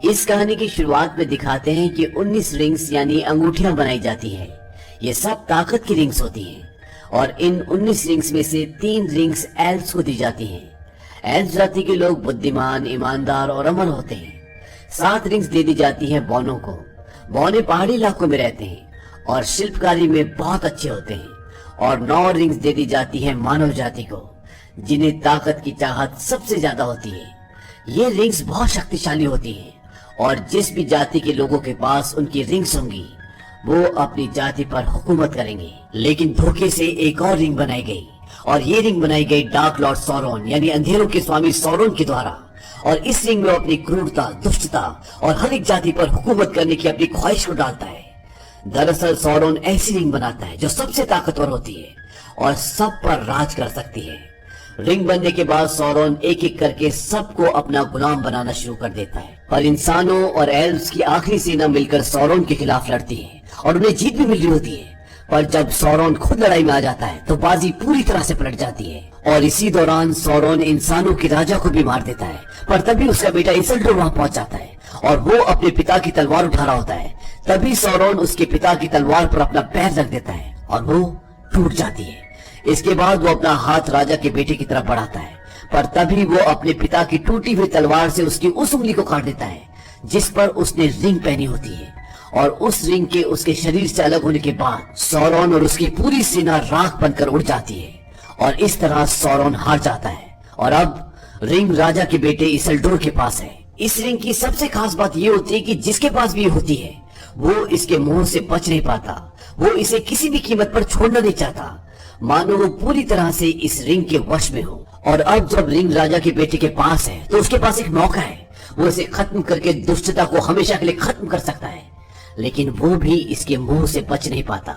इस कहानी की शुरुआत में दिखाते हैं कि 19 रिंग्स यानी अंगूठियां बनाई जाती है। ये सब ताकत की रिंग्स होती हैं और इन 19 रिंग्स में से 3 रिंग्स एल्व्स को दी जाती हैं। एल्व्स जाति के लोग बुद्धिमान, ईमानदार और अमर होते हैं। 7 रिंग्स दे दी जाती है बौनों को। बौने पहाड़ी इलाकों में रहते हैं और शिल्पकारी में बहुत अच्छे होते हैं। और 9 रिंग्स दे दी जाती है मानव जाति को, जिन्हें ताकत की चाहत सबसे ज्यादा होती है। ये रिंग्स बहुत शक्तिशाली होती हैं और जिस भी जाति के लोगों के पास उनकी रिंग्स होंगी वो अपनी जाति पर हुकूमत करेंगे। लेकिन धोखे से एक और रिंग बनाई गई और ये रिंग बनाई गई डार्क लॉर्ड सौरोन यानी अंधेरों के स्वामी सौरोन के द्वारा। और इस रिंग में अपनी क्रूरता, दुष्टता और हर एक जाति पर हुकूमत करने की अपनी ख्वाहिश को डालता है। दरअसल सौरोन ऐसी रिंग बनाता है जो सबसे ताकतवर होती है और सब पर राज कर सकती है। रिंग बनने के बाद सौरोन एक एक करके सबको अपना गुलाम बनाना शुरू कर देता है। पर इंसानों और एल्व्स की आखिरी सेना मिलकर सौरोन के खिलाफ लड़ती है और उन्हें जीत भी मिल रही होती है। पर जब सौरोन खुद लड़ाई में आ जाता है तो बाजी पूरी तरह से पलट जाती है और इसी दौरान सौरोन इंसानों के राजा को भी मार देता है। पर तभी उसका बेटा इसिल्डुर वहां पहुंच जाता है और वो अपने पिता की तलवार उठा रहा होता है। तभी सौरोन उसके पिता की तलवार पर अपना पैर रख देता है और वो टूट जाती है। इसके बाद वो अपना हाथ राजा के बेटे की तरफ बढ़ाता है, पर तभी वो अपने पिता की टूटी हुई तलवार से उसकी उस उंगली को काट देता है जिस पर उसने रिंग पहनी होती है। और उस रिंग के उसके शरीर से अलग होने के बाद सौरोन और उसकी पूरी सेना राख बनकर उड़ जाती है और इस तरह सौरोन हार जाता है। और अब रिंग राजा के बेटे इसिल्डुर के पास है। इस रिंग की सबसे खास बात ये होती है कि जिसके पास भी होती है वो इसके मोह से बच नहीं पाता। वो इसे किसी भी कीमत पर छोड़ना नहीं चाहता, मानो वो पूरी तरह से इस रिंग के वश में हो। और अब जब रिंग राजा के बेटे के पास है तो उसके पास एक मौका है। वो इसे खत्म करके दुष्टता को हमेशा के लिए खत्म कर सकता है। लेकिन वो भी इसके मुंह से बच नहीं पाता।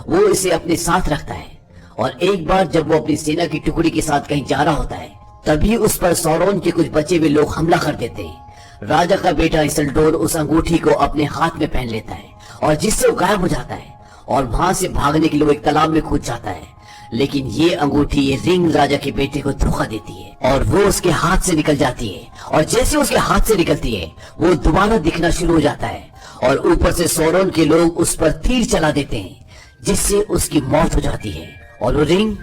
वो इसे अपने साथ रखता है और एक बार जब वो अपनी सेना की टुकड़ी के साथ कहीं जा रहा होता है तभी उस पर सौरोन के कुछ बचे हुए लोग हमला कर देते हैं। राजा का बेटा इसिल्डुर उस अंगूठी को अपने हाथ में पहन लेता है और जिससे वो गायब हो जाता है और वहां से भागने के लिए वो एक तालाब में कूद जाता है। लेकिन ये अंगूठी ये रिंग राजा के बेटे को धोखा देती है और वो उसके हाथ से निकल जाती है। और जैसे उसके हाथ से निकलती है वो दोबारा दिखना शुरू हो जाता है और ऊपर से सौरोन के लोग उस पर तीर चला देते हैं जिससे उसकी मौत हो जाती है और वो रिंग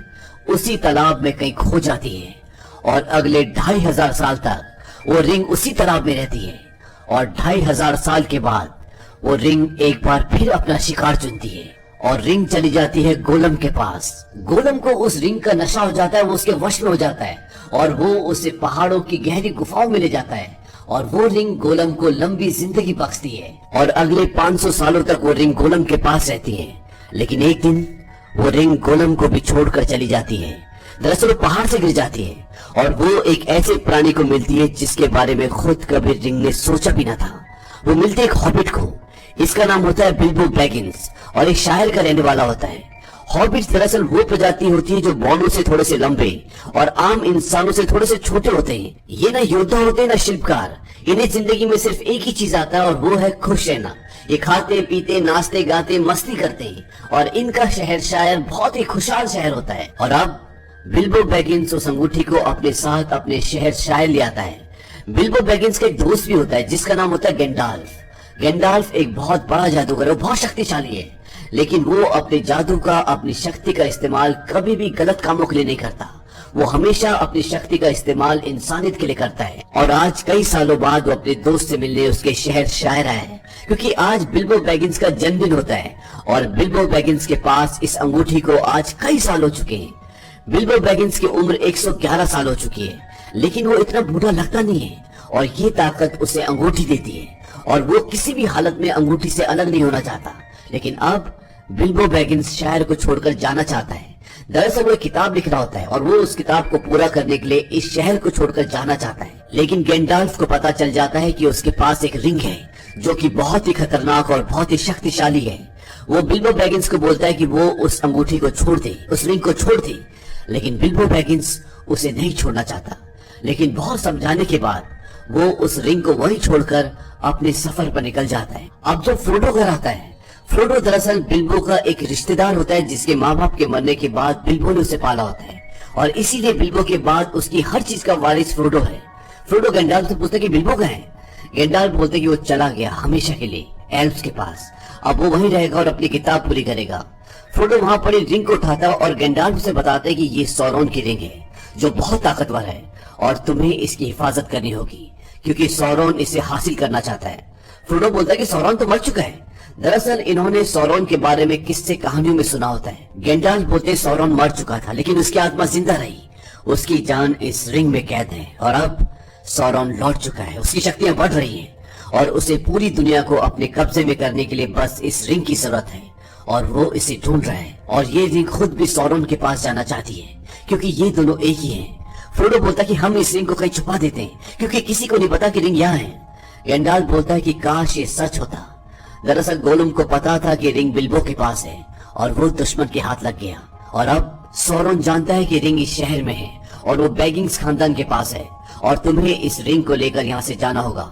उसी तालाब में कहीं खो जाती है। और अगले 2500 साल तक वो रिंग उसी तालाब में रहती है। और 2500 साल के बाद वो रिंग एक बार फिर अपना शिकार चुनती है और रिंग चली जाती है गोलम के पास। गोलम को उस रिंग का नशा हो जाता है, वो उसके वश में हो जाता है और वो उसे पहाड़ों की गहरी गुफाओं में ले जाता है। और वो रिंग गोलम को लंबी जिंदगी बख्शती है और अगले 500 सालों तक वो रिंग गोलम के पास रहती है। लेकिन एक दिन वो रिंग गोलम को भी छोड़कर चली जाती है। दरअसल वो पहाड़ से गिर जाती है और वो एक ऐसे प्राणी को मिलती है जिसके बारे में खुद कभी रिंग ने सोचा भी न था। वो मिलती है एक हॉबिट को। इसका नाम होता है बिल्बो बैगिंस और एक शहर का रहने वाला होता है। हॉबिट्स दरअसल वो प्रजाति होती है जो बौनों से थोड़े से लंबे और आम इंसानों से थोड़े से छोटे होते हैं। ये ना योद्धा होते हैं ना शिल्पकार। इन्हें जिंदगी में सिर्फ एक ही चीज आता है और वो है खुश रहना। ये खाते पीते नाचते गाते मस्ती करते हैं और इनका शहर शायद बहुत ही खुशहाल शहर होता है। और अब बिल्बो बैगिंस उस अंगूठी को अपने साथ अपने शहर शायर ले आता है। बिल्बो बैगिंस का एक दोस्त भी होता है जिसका नाम होता है गैंडाल्फ। गैंडाल्फ एक बहुत बड़ा जादूगर है, बहुत शक्तिशाली है, लेकिन वो अपने जादू का, अपनी शक्ति का इस्तेमाल कभी भी गलत कामों के लिए नहीं करता। वो हमेशा अपनी शक्ति का इस्तेमाल इंसानियत के लिए करता है। और आज कई सालों बाद वो अपने दोस्त से मिलने उसके शहर शायर आया है क्योंकि आज बिल्बो बैगिंस का जन्मदिन होता है और बिल्बो बैगिंस के पास इस अंगूठी को आज कई साल हो चुके हैं। बिल्बो बैगिंस की उम्र 111 साल हो चुकी है, लेकिन वो इतना बूढ़ा लगता नहीं है और ये ताकत उसे अंगूठी देती है और वो किसी भी हालत में अंगूठी से अलग नहीं होना चाहता। लेकिन अब बिल्बो बैगिंस शहर को छोड़कर जाना चाहता है। दरअसल वो एक किताब लिख रहा होता है और वो उस किताब को पूरा करने के लिए इस शहर को छोड़कर जाना चाहता है। लेकिन गैंडाल्फ को पता चल जाता है कि उसके पास एक रिंग है जो कि बहुत ही खतरनाक और बहुत ही शक्तिशाली है। वो बिल्बो बैगिंस को बोलता है कि वो उस अंगूठी को छोड़ दे, उस रिंग को छोड़ दे। लेकिन बिल्बो बैगिंस उसे नहीं छोड़ना चाहता। लेकिन बहुत समझाने के बाद वो उस रिंग को वहीं छोड़कर अपने सफर पर निकल जाता है। अब जब फ्रोडो घर आता है, फ्रोडो दरअसल बिल्बो का एक रिश्तेदार होता है जिसके माँ बाप के मरने के बाद बिल्बो ने उसे पाला होता है और इसीलिए बिल्बो के बाद उसकी हर चीज का वारिस फ्रोडो है। फ्रोडो गैंडाल्फ से पूछता है कि बिल्बो कहाँ है। गैंडाल्फ बोलते कि वो चला गया हमेशा के लिए एल्फ्स के पास, अब वो वहीं रहेगा और अपनी किताब पूरी करेगा। फ्रोडो वहां पड़ी रिंग को उठाता और गैंडाल्फ से बताता है कि ये सौरोन की रिंग है जो बहुत ताकतवर है और तुम्हें इसकी हिफाजत करनी होगी क्योंकि सौरोन इसे हासिल करना चाहता है। फ्रोडो बोलता है कि सौरोन तो मर चुका है। दरअसल इन्होंने सौरोन के बारे में किस्से कहानियों में सुना होता है। गैंडाल्फ बोलते हैं सौरोन मर चुका था लेकिन उसकी आत्मा जिंदा रही, उसकी जान इस रिंग में कैद है और अब सौरोन लौट चुका है, उसकी शक्तियां बढ़ रही हैं और उसे पूरी दुनिया को अपने कब्जे में करने के लिए बस इस रिंग की जरूरत है और वो इसे ढूंढ रहा है। और ये रिंग खुद भी सौरोन के पास जाना चाहती है क्योंकि ये दोनों एक ही हैं। फ्रोडो बोलता कि हम इस रिंग को कहीं छुपा देते हैं क्योंकि किसी को नहीं पता कि रिंग यहाँ है। गैंडाल्फ बोलता है कि काश ये सच होता। दरअसल गोलुम को पता था कि रिंग बिल्बो के पास है और वो दुश्मन के हाथ लग गया और अब सौरोन जानता है कि रिंग इस शहर में है और वो बैगिंग्स खानदान के पास है और तुम्हें इस रिंग को लेकर यहाँ से जाना होगा।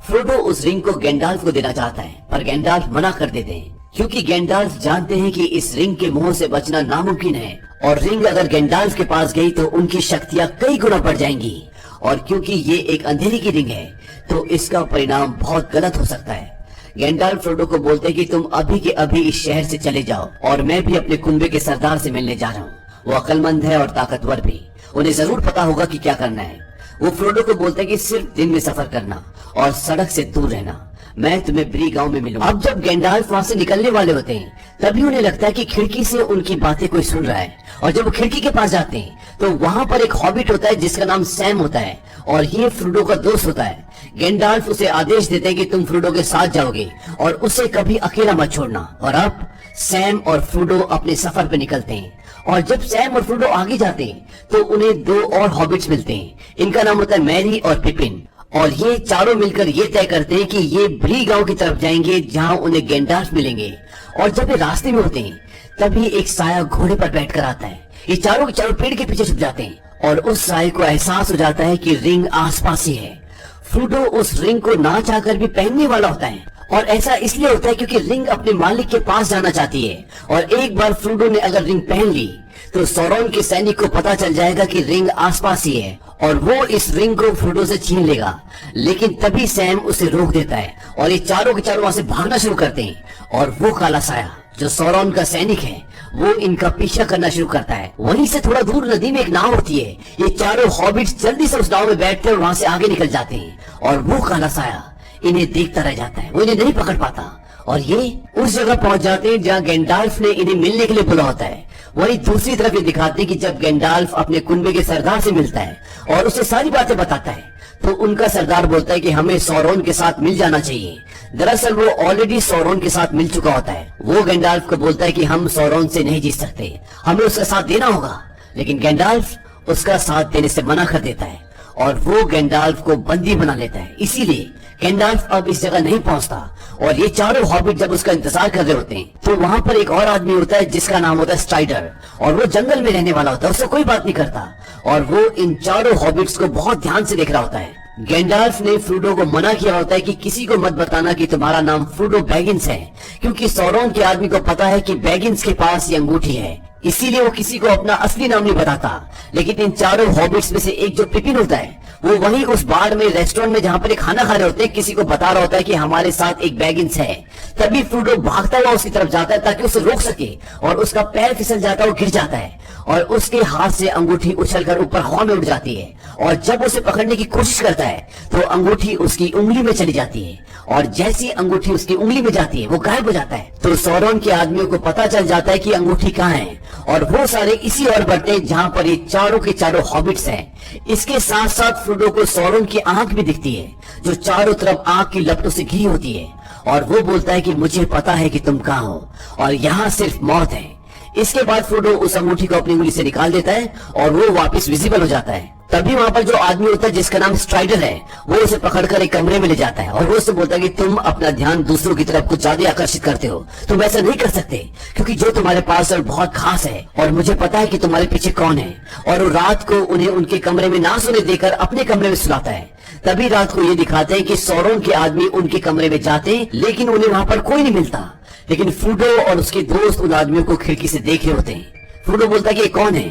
फ्रोडो उस रिंग को गैंडाल्फ को देना चाहता है पर गैंडाल्फ मना कर देते हैं क्योंकि गैंडाल्फ जानते हैं कि इस रिंग के मोह से बचना नामुमकिन है और रिंग अगर गैंडाल्फ के पास गई तो उनकी शक्तियां कई गुना बढ़ जाएंगी और क्योंकि ये एक अंधेरी की रिंग है तो इसका परिणाम बहुत गलत हो सकता है। गैंडाल्फ फ्रोडो को बोलते हैं कि तुम अभी के अभी इस शहर से चले जाओ और मैं भी अपने कुनबे के सरदार से मिलने जा रहा हूँ। वो अक्लमंद है और ताकतवर भी, उन्हें जरूर पता होगा कि क्या करना है। वो फ्रोडो को बोलते हैं कि सिर्फ दिन में सफर करना और सड़क से दूर रहना, मैं तुम्हें ब्री गांव में मिलूंगा। अब जब गैंडाल्फ वहां से निकलने वाले होते हैं तभी उन्हें लगता है कि खिड़की से उनकी बातें कोई सुन रहा है और जब वो खिड़की के पास जाते हैं तो वहां पर एक हॉबिट होता है जिसका नाम सैम होता है और ये फ्रोडो का दोस्त होता है। गैंडाल्फ उसे आदेश देते हैं कि तुम फ्रोडो के साथ जाओगे और उसे कभी अकेला मत छोड़ना। और अब सैम और फ्रोडो अपने सफर पे निकलते हैं और जब सैम और फ्रोडो आगे जाते हैं तो उन्हें दो और हॉबिट्स मिलते हैं, इनका नाम होता है मैरी और पिपिन और ये चारों मिलकर ये तय करते हैं कि ये ब्री गांव की तरफ जाएंगे जहां उन्हें गैंडाल्फ मिलेंगे। और जब ये रास्ते में होते हैं तभी एक साया घोड़े पर बैठकर आता है। ये चारों के चारों पेड़ के पीछे छुप जाते हैं और उस साये को एहसास हो जाता है कि रिंग आसपास ही है। फ्रोडो उस रिंग को ना चाहकर भी पहनने वाला होता है और ऐसा इसलिए होता है क्योंकि रिंग अपने मालिक के पास जाना चाहती है और एक बार फ्रोडो ने अगर रिंग पहन ली तो सौरोन के सैनिक को पता चल जाएगा कि रिंग आसपास ही है और वो इस रिंग को फ्रोडो से छीन लेगा। लेकिन तभी सैम उसे रोक देता है और ये चारों के चारों वहां से भागना शुरू करते हैं और वो काला साया जो सौरोन का सैनिक है वो इनका पीछा करना शुरू करता है। वहीं से थोड़ा दूर नदी में एक नाव होती है, ये चारों हॉबिट्स जल्दी से उस नाव में बैठते हैं और वहां से आगे निकल जाते हैं और वो काला साया इन्हें देखता रह जाता है, वो इन्हें नहीं पकड़ पाता और ये उस जगह पहुंच जाते हैं जहाँ गैंडाल्फ ने इन्हें मिलने के लिए बुला होता है। वहीं दूसरी तरफ ये दिखाते हैं कि जब गैंडाल्फ अपने कुनबे के सरदार से मिलता है और उसे सारी बातें बताता है तो उनका सरदार बोलता है कि हमें सौरोन के साथ मिल जाना चाहिए। दरअसल वो ऑलरेडी सौरोन के साथ मिल चुका होता है। वो गैंडाल्फ को बोलता है कि हम सौरोन से नहीं जीत सकते, हमें उसका साथ देना होगा, लेकिन गैंडाल्फ उसका साथ देने से मना कर देता है और वो गैंडाल्फ को बंदी बना लेता है। इसीलिए गैंडाल्फ अब इस जगह नहीं पहुंचता और ये चारों हॉबिट जब उसका इंतजार कर रहे होते हैं तो वहां पर एक और आदमी होता है जिसका नाम होता है स्ट्राइडर और वो जंगल में रहने वाला होता है, उससे कोई बात नहीं करता और वो इन चारों हॉबिट्स को बहुत ध्यान से देख रहा होता है। गैंडाल्फ ने फ्रोडो को मना किया होता है कि किसी को मत बताना कि तुम्हारा नाम फ्रोडो बैगिंस है क्योंकि सौरोन के आदमी को पता है कि बैगिंस के पास ये अंगूठी है, इसीलिए वो किसी को अपना असली नाम नहीं बताता। लेकिन इन चारों हॉबिट्स में से एक जो पिपिन होता है वो वहीं उस बार में रेस्टोरेंट में जहां पर एक खाना खा रहे होते हैं किसी को बता रहा होता है कि हमारे साथ एक बैगिंस है। तभी फ्रोडो भागता हुआ उसकी तरफ जाता है ताकि उसे रोक सके और उसका पैर फिसल जाता है, वो गिर जाता है और उसके हाथ से अंगूठी उछलकर ऊपर हवा में उड़ जाती है और जब उसे पकड़ने की कोशिश करता है तो अंगूठी उसकी उंगली में चली जाती है और जैसी अंगूठी उसकी उंगली में जाती है वो गायब हो जाता है। तो सौरोन के आदमियों को पता चल जाता है कि अंगूठी कहाँ है और वो सारे इसी ओर बढ़ते हैं जहाँ पर ये चारों के चारों हॉबिट्स हैं। इसके साथ साथ फ्रोडो को सौरोन की आंख भी दिखती है जो चारों तरफ आंख की लपटों से घिरी होती है और वो बोलता है कि मुझे पता है कि तुम कहाँ हो और यहाँ सिर्फ मौत है। इसके बाद फ्रोडो उस अंगूठी को अपनी उंगली से निकाल देता है और वो वापस विजिबल हो जाता है। तभी वहां पर जो आदमी होता है जिसका नाम स्ट्राइडर है वो उसे पकड़कर एक कमरे में ले जाता है और वो उससे बोलता है कि तुम अपना ध्यान दूसरों की तरफ कुछ ज्यादा आकर्षित करते हो, तुम ऐसा नहीं कर सकते क्योंकि जो तुम्हारे पास है बहुत खास है और मुझे पता है कि तुम्हारे पीछे कौन है। और वो रात को उन्हें उनके कमरे में ना सोने देकर अपने कमरे में सुलाता है। तभी रात को ये दिखाते हैं कि सौरोन के आदमी उनके कमरे में जाते हैं लेकिन उन्हें वहां पर कोई नहीं मिलता, लेकिन फ्रोडो और उसके दोस्त उन आदमियों को खिड़की से देख रहे होते हैं। फ्रोडो बोलता है कि ये कौन है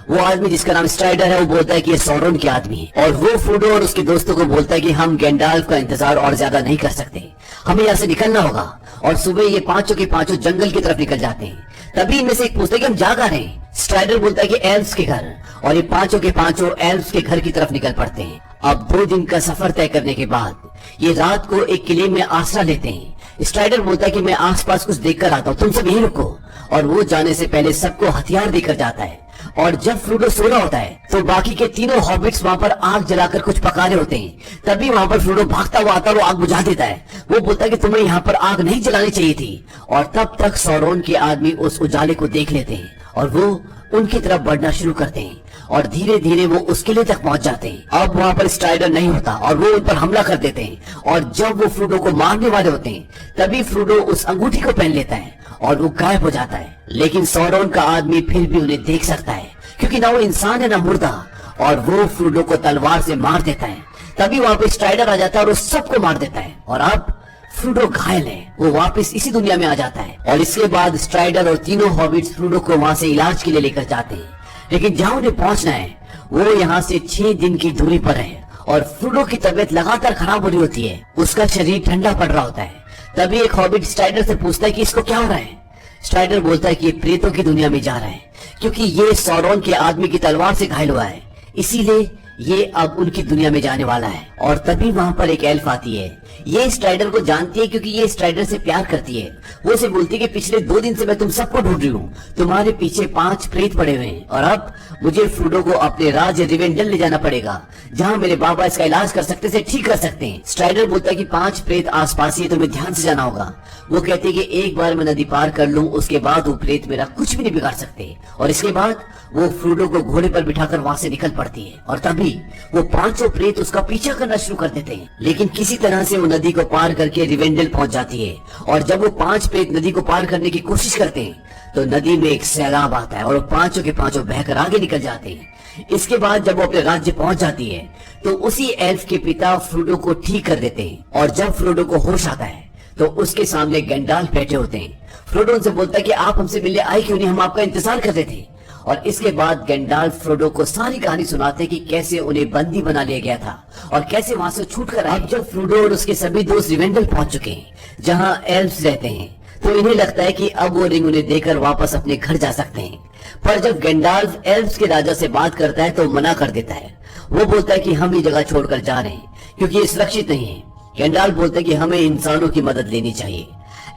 वो आदमी जिसका नाम स्ट्राइडर है वो बोलता है कि ये सौरोन के आदमी है, और वो फ्रोडो और उसके दोस्तों को बोलता है कि हम गैंडाल्फ का इंतजार और ज्यादा नहीं कर सकते, हमें यहाँ से निकलना होगा। और सुबह ये पांचों के पांचों जंगल की तरफ निकल जाते हैं। तभी इनमें से एक पूछता है कि हम जा कहाँ रहे हैं। स्ट्राइडर बोलता है कि एल्व्स के घर, और ये पांचों के पांचों एल्व्स के घर की तरफ निकल पड़ते हैं। अब 2 दिन का सफर तय करने के बाद ये रात को एक किले में आसरा लेते हैं। स्ट्राइडर बोलता है कि मैं आसपास कुछ देखकर आता हूँ, तुम सब यहीं रुको। और वो जाने से पहले सबको हथियार देकर जाता है। और जब फ्रोडो सो रहा होता है तो बाकी के तीनों हॉबिट्स वहाँ पर आग जलाकर कुछ पका रहे होते हैं। तभी वहाँ पर फ्रोडो भागता हुआ आता है और आग बुझा देता है। वो बोलता है कि तुम्हें यहाँ पर आग नहीं जलानी चाहिए थी। और तब तक सौरोन के आदमी उस उजाले को देख लेते हैं और वो उनकी तरफ बढ़ना शुरू करते हैं और धीरे धीरे वो उस किले तक पहुंच जाते हैं। अब वहाँ पर स्ट्राइडर नहीं होता और वो उन पर हमला कर देते हैं। और जब वो फ्रोडो को मारने वाले होते हैं तभी फ्रोडो उस अंगूठी को पहन लेता है और वो गायब हो जाता है। लेकिन सौरोन का आदमी फिर भी उन्हें देख सकता है, क्योंकि ना वो इंसान है ना मुर्दा, और वो फ्रोडो को तलवार से मार देता है। तभी वहाँ पे स्ट्राइडर आ जाता है और उस सबको मार देता है। और अब फ्रोडो घायल है, वो वापस इसी दुनिया में आ जाता है। और इसके बाद स्ट्राइडर और तीनों हॉबिट्स फ्रोडो को वहाँ से इलाज के लिए लेकर जाते हैं। लेकिन जहाँ उन्हें पहुंचना है वो यहाँ से 6 दिन की दूरी पर है। और फ्रोडो की तबीयत लगातार खराब हो रही होती है, उसका शरीर ठंडा पड़ रहा होता है। तभी एक हॉबिट स्ट्राइडर से पूछता है कि इसको क्या हो रहा है। स्ट्राइडर बोलता है कि ये प्रेतों की दुनिया में जा रहा है, क्योंकि ये सौरोन के आदमी की तलवार से घायल हुआ है, इसीलिए ये अब उनकी दुनिया में जाने वाला है। और तभी वहाँ पर एक एल्फ आती है। ये स्ट्राइडर को जानती है क्योंकि ये स्ट्राइडर से प्यार करती है। वो उसे बोलती है कि पिछले 2 दिन से मैं तुम सबको ढूंढ रही हूँ, तुम्हारे पीछे 5 प्रेत पड़े हुए हैं, और अब मुझे फ्रोडो को अपने राज्य रिवेंडल ले जाना पड़ेगा, जहाँ मेरे बाबा इसका इलाज कर सकते से ठीक कर सकते हैं। स्ट्राइडर बोलता है कि 5 प्रेत आसपास ही, तुम्हें ध्यान से जाना होगा। वो कहती है कि एक बार मैं नदी पार कर लूं उसके बाद वो प्रेत मेरा कुछ भी नहीं बिगाड़ सकते। और इसके बाद वो फ्रोडो को घोड़े पर बिठाकर वहाँ से निकल पड़ती है। और तभी वो 5 प्रेत उसका पीछा करना शुरू कर देते हैं। लेकिन किसी तरह से वो नदी को पार करके रिवेंडल पहुंच जाती है। और जब वो 5 प्रेत नदी को पार करने की कोशिश करते हैं तो नदी में एक सैलाब आता है और वो पांचों के पांचों बहकर आगे निकल जाते हैं। इसके बाद जब वो अपने राज्य पहुंच जाती है तो उसी एल्फ के पिता फ्रोडो को ठीक कर देते हैं। और जब फ्रोडो को होश आता है तो उसके सामने गैंडाल्फ बैठे होते हैं। फ्रोडो उनसे बोलता है कि आप हमसे मिलने आए क्यों नहीं, हम आपका इंतजार कर रहे थे। और इसके बाद गैंडाल्फ फ्रोडो को सारी कहानी सुनाते हैं कि कैसे उन्हें बंदी बना लिया गया था और कैसे वहां से छूट कर आए। जब फ्रोडो और उसके सभी दोस्त रिवेंडल पहुंच चुके हैं जहां एल्फ्स रहते हैं तो इन्हें लगता है कि अब वो रिंग उन्हें देकर वापस अपने घर जा सकते हैं। पर जब गैंडाल्फ एल्फ्स के राजा से बात करता है तो मना कर देता है। वो बोलता है कि हम ये जगह छोड़कर जा रहे हैं क्योंकि ये सुरक्षित नहीं है। गैंडाल्फ बोलता है कि हमें इंसानों की मदद लेनी चाहिए।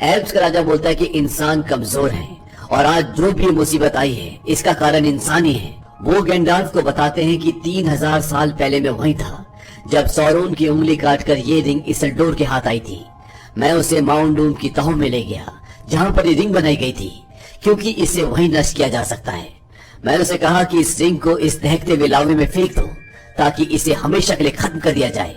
एल्फ्स का राजा बोलता है कि इंसान कमजोर है और आज जो भी मुसीबत आई है इसका कारण इंसान ही है। वो गैंडाल्फ को बताते हैं कि 3000 साल पहले मैं वहीं था जब सौरोन की उंगली काटकर ये रिंग इसल्डोर के हाथ आई थी। मैं उसे माउंट डूम की तहों में ले गया जहाँ पर ये रिंग बनाई गई थी, क्योंकि इसे वहीं नष्ट किया जा सकता है। मैंने उसे कहा कि इस रिंग को इस दहकते हुए लावे में फेंक दो ताकि इसे हमेशा के लिए खत्म कर दिया जाए,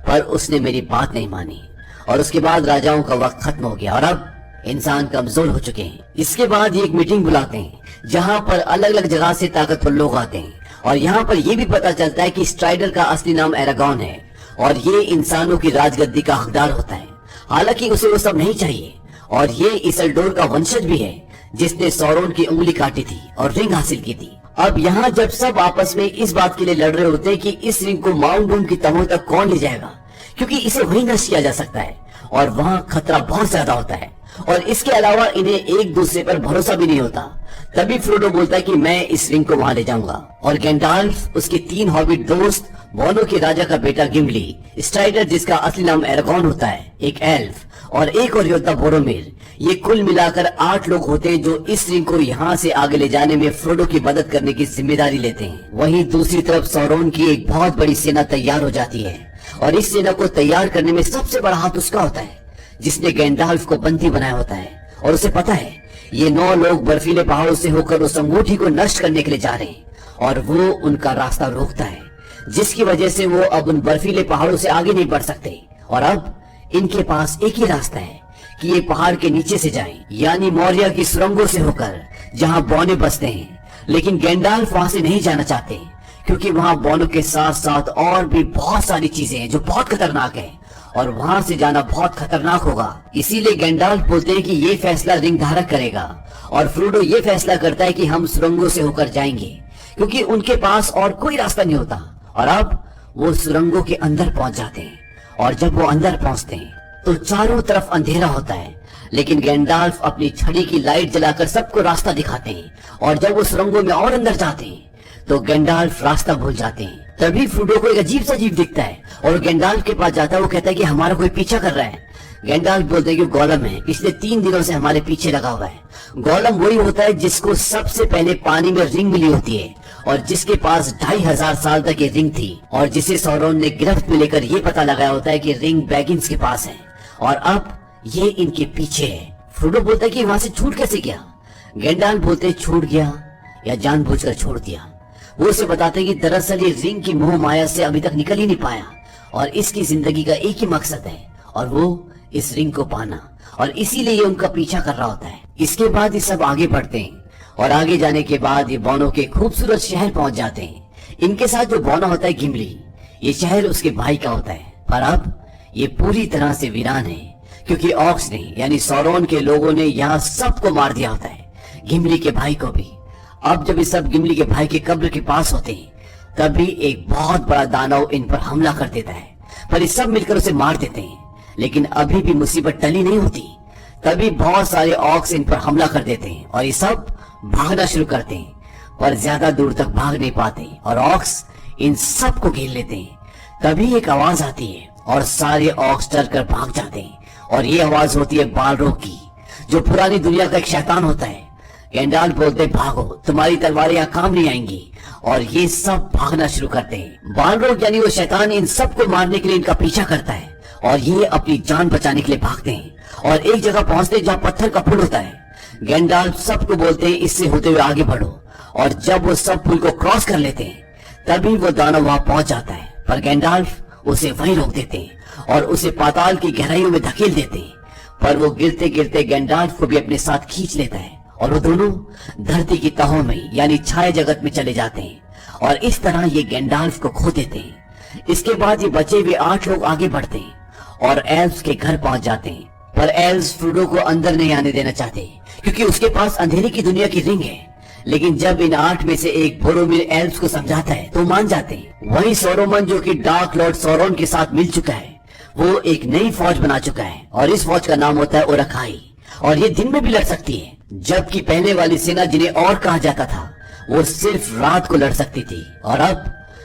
पर उसने मेरी बात नहीं मानी। और उसके बाद राजाओं का वक्त खत्म हो गया और अब इंसान कमजोर हो चुके हैं। इसके बाद ये एक मीटिंग बुलाते हैं जहाँ पर अलग अलग जगह से ताकतवर लोग आते हैं। और यहाँ पर यह भी पता चलता है कि स्ट्राइडर का असली नाम एरागॉन है और ये इंसानों की राजगद्दी का हकदार होता है। हालांकि उसे वो सब नहीं चाहिए, और ये इसल्डोर का वंशज भी है जिसने सौरोन की उंगली काटी थी और रिंग हासिल की थी। अब यहाँ जब सब आपस में इस बात के लिए लड़ रहे होते हैं कि इस रिंग को माउंट डूम की तहों तक कौन ले जाएगा, क्योंकि इसे वहीं नष्ट किया जा सकता है और वहाँ खतरा बहुत ज्यादा होता है, और इसके अलावा इन्हें एक दूसरे पर भरोसा भी नहीं होता। तभी फ्रोडो बोलता है कि मैं इस रिंग को वहां ले जाऊंगा। और गैंडाल्फ, उसके 3 हॉबिट दोस्त, बोनो के राजा का बेटा गिम्ली, स्ट्राइडर जिसका असली नाम एरागॉन होता है, एक एल्फ और एक और योद्धा बोरोमिर, ये कुल मिलाकर 8 लोग होते हैं जो इस रिंग को यहाँ से आगे ले जाने में फ्रोडो की मदद करने की जिम्मेदारी लेते हैं। वहीं दूसरी तरफ सौरोन की एक बहुत बड़ी सेना तैयार हो जाती है और इस सेना को तैयार करने में सबसे बड़ा हाथ उसका होता है जिसने गैंडाल्फ को बंदी बनाया होता है। और उसे पता है ये 9 लोग बर्फीले पहाड़ों से होकर उस अंगूठी को नष्ट करने के लिए जा रहे हैं, और वो उनका रास्ता रोकता है, जिसकी वजह से वो अब उन बर्फीले पहाड़ों से आगे नहीं बढ़ सकते। और अब इनके पास एक ही रास्ता है कि ये पहाड़ के नीचे से जाएं, यानी मौर्य की सुरंगों से होकर जहां बौने बसते हैं। लेकिन गैंडाल्फ वहां से नहीं जाना चाहते क्योंकि वहां बौनों के साथ साथ और भी बहुत सारी चीजें हैं जो बहुत खतरनाक है और वहां से जाना बहुत खतरनाक होगा। इसीलिए गैंडाल्फ बोलते हैं कि ये फैसला रिंग धारक करेगा, और फ्रोडो ये फैसला करता है कि हम सुरंगों से होकर जाएंगे क्योंकि उनके पास और कोई रास्ता नहीं होता। और अब वो सुरंगों के अंदर पहुंच जाते हैं, और जब वो अंदर पहुंचते हैं तो चारों तरफ अंधेरा होता है, लेकिन गैंडाल्फ अपनी छड़ी की लाइट जलाकर सबको रास्ता दिखाते हैं। और जब वो सुरंगों में और अंदर जाते हैं तो गैंडाल्फ रास्ता भूल जाते हैं। तभी फ्रोडो को एक अजीब सा जीव दिखता है और गैंडाल्फ के पास जाता है। वो कहता है कि हमारा कोई पीछा कर रहा है। गैंडाल्फ बोलते हैं कि गोलम है, पिछले 3 दिनों से हमारे पीछे लगा हुआ है। गोलम वही होता है जिसको सबसे पहले पानी में रिंग मिली होती है, और जिसके पास 2500 साल तक ये रिंग थी, और जिसे सौरोन ने गिरफ्त में लेकर ये पता लगाया होता है कि रिंग बैगिंस के पास है, और अब ये इनके पीछे है। फ्रोडो बोलता है कि वहां से छूट कैसे गया। गैंडाल्फ बोलते छूट गया या जानबूझकर छोड़ दिया। वो उसे बताते हैं कि दरअसल ये रिंग की मोह माया से अभी तक निकल ही नहीं पाया, और इसकी जिंदगी का एक ही मकसद है, और वो इस रिंग को पाना, और इसीलिए ये उनका पीछा कर रहा होता है। इसके बाद ये सब आगे बढ़ते हैं, और आगे जाने के बाद ये बोनो के खूबसूरत शहर पहुंच जाते हैं। इनके साथ जो बोनो होता है गिम्ली, ये शहर उसके भाई का होता है, पर अब ये पूरी तरह से वीरान है, क्योंकि ऑक्स ने यानी सौरोन के लोगों ने यहाँ सबको मार दिया होता है, गिम्ली के भाई को भी। अब जब ये सब गिम्ली के भाई के कब्र के पास होते हैं, तभी एक बहुत बड़ा दानव इन पर हमला कर देता है, पर ये सब मिलकर उसे मार देते हैं। लेकिन अभी भी मुसीबत टली नहीं होती। तभी बहुत सारे ऑक्स इन पर हमला कर देते हैं, और ये सब भागना शुरू करते हैं, पर ज्यादा दूर तक भाग नहीं पाते, और ऑक्स इन सब को घेर लेते हैं। तभी एक आवाज आती है, और सारे ऑक्स डर कर भाग जाते हैं, और ये आवाज होती है बालरोग की, जो पुरानी दुनिया का एक शैतान होता है। गैंडाल्फ बोलते भागो, तुम्हारी तलवारें यहाँ काम नहीं आएंगी, और ये सब भागना शुरू करते हैं। बालरोग यानी वो शैतान इन सबको मारने के लिए इनका पीछा करता है, और ये अपनी जान बचाने के लिए भागते हैं, और एक जगह पहुंचते हैं जहाँ पत्थर का पुल होता है। गैंडाल्फ सबको बोलते हैं इससे होते हुए आगे बढ़ो, और जब वो सब पुल को क्रॉस कर लेते हैं तभी वो दानव वहां पहुंच जाता है, पर गैंडाल्फ उसे वहीं रोक देते हैं और उसे पाताल की गहराइयों में धकेल देते हैं। पर वो गिरते गिरते गैंडाल्फ को भी अपने साथ खींच लेता है, और वो दोनों धरती की तहों में यानी छाया जगत में चले जाते हैं, और इस तरह ये गैंडाल्फ को खो देते हैं। इसके बाद ये बचे हुए 8 लोग आगे बढ़ते हैं और एल्व्स के घर पहुंच जाते हैं, पर एल्व्स फ्रोडो को अंदर नहीं आने देना चाहते, क्योंकि उसके पास अंधेरे की दुनिया की रिंग है। लेकिन जब इन 8 में से एक बोरोमिर एल्व्स को समझाता है तो मान जाते हैं। वही सौरोमन जो कि डार्क लॉर्ड सौरोन के साथ मिल चुका है, वो एक नई फौज बना चुका है, और इस फौज का नाम होता है ओरखाई, और ये दिन में भी लड़ सकती है, जबकि पहले वाली सेना जिन्हें और कहा जाता था वो सिर्फ रात को लड़ सकती थी। और अब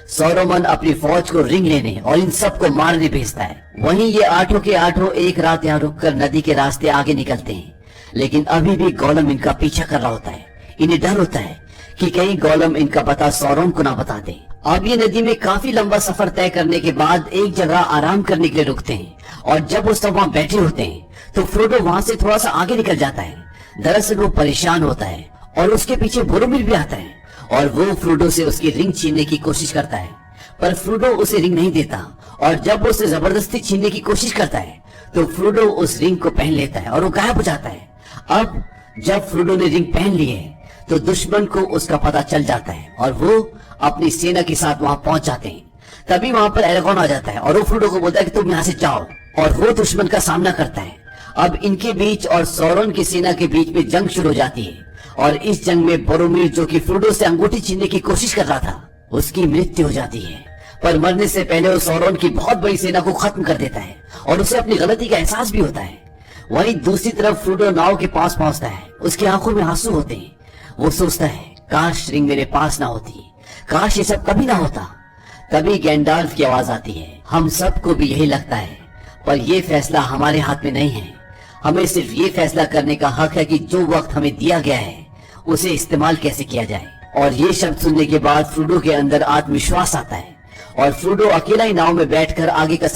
सौरोमन अपनी फौज को रिंग लेने और इन सबको मारने भेजता है। वहीं ये 8 के 8 एक रात यहाँ रुककर नदी के रास्ते आगे निकलते हैं, लेकिन अभी भी गोलम इनका पीछा कर रहा होता है। इन्हें डर होता है कि कहीं गोलम इनका पता सौरोन को ना बता दे। अब ये नदी में काफी लंबा सफर तय करने के बाद एक जगह आराम करने के लिए रुकते हैं, और जब वो सब वहाँ बैठे होते हैं तो फ्रोडो वहाँ से थोड़ा सा आगे निकल जाता है। दरअसल वो परेशान होता है, और उसके पीछे बोरोमिर भी आता है, और वो फ्रोडो से उसकी रिंग छीनने की कोशिश करता है, पर फ्रोडो उसे रिंग नहीं देता, और जब वो उसे जबरदस्ती छीनने की कोशिश करता है तो फ्रोडो उस रिंग को पहन लेता है और वो गायब हो जाता है। अब जब फ्रोडो ने रिंग पहन ली है तो दुश्मन को उसका पता चल जाता है, और वो अपनी सेना के साथ वहां पहुंच जाते हैं। तभी वहां पर एरागोन आ जाता है, और वो फ्रोडो को बोलता है कि तुम यहाँ से जाओ, और वो दुश्मन का सामना करता है। अब इनके बीच और सौरोन की सेना के बीच में जंग शुरू हो जाती है, और इस जंग में बोरोमिर जो कि फ्रोडो से अंगूठी छीनने की कोशिश कर रहा था, उसकी मृत्यु हो जाती है। पर मरने से पहले वो सौरोन की बहुत बड़ी सेना को खत्म कर देता है, और उसे अपनी गलती का एहसास भी होता है। वहीं दूसरी तरफ फ्रोडो नाव के पास पहुंचता है, उसकी आंखों में आंसू होते हैं। वो सोचता है काश रिंग मेरे पास ना होती, काश ये सब कभी ना होता। तभी गैंडाल्फ की आवाज आती है, हम सबको भी यही लगता है, पर ये फैसला हमारे हाथ में नहीं है। हमें सिर्फ ये फैसला करने का हक है कि जो वक्त हमें दिया गया है उसे इस्तेमाल कैसे किया जाए। और ये शब्द सुनने के बाद फ्रोडो के अंदर आत्मविश्वास आता है, और फ्रोडो अकेला ही नाव में बैठकर आगे का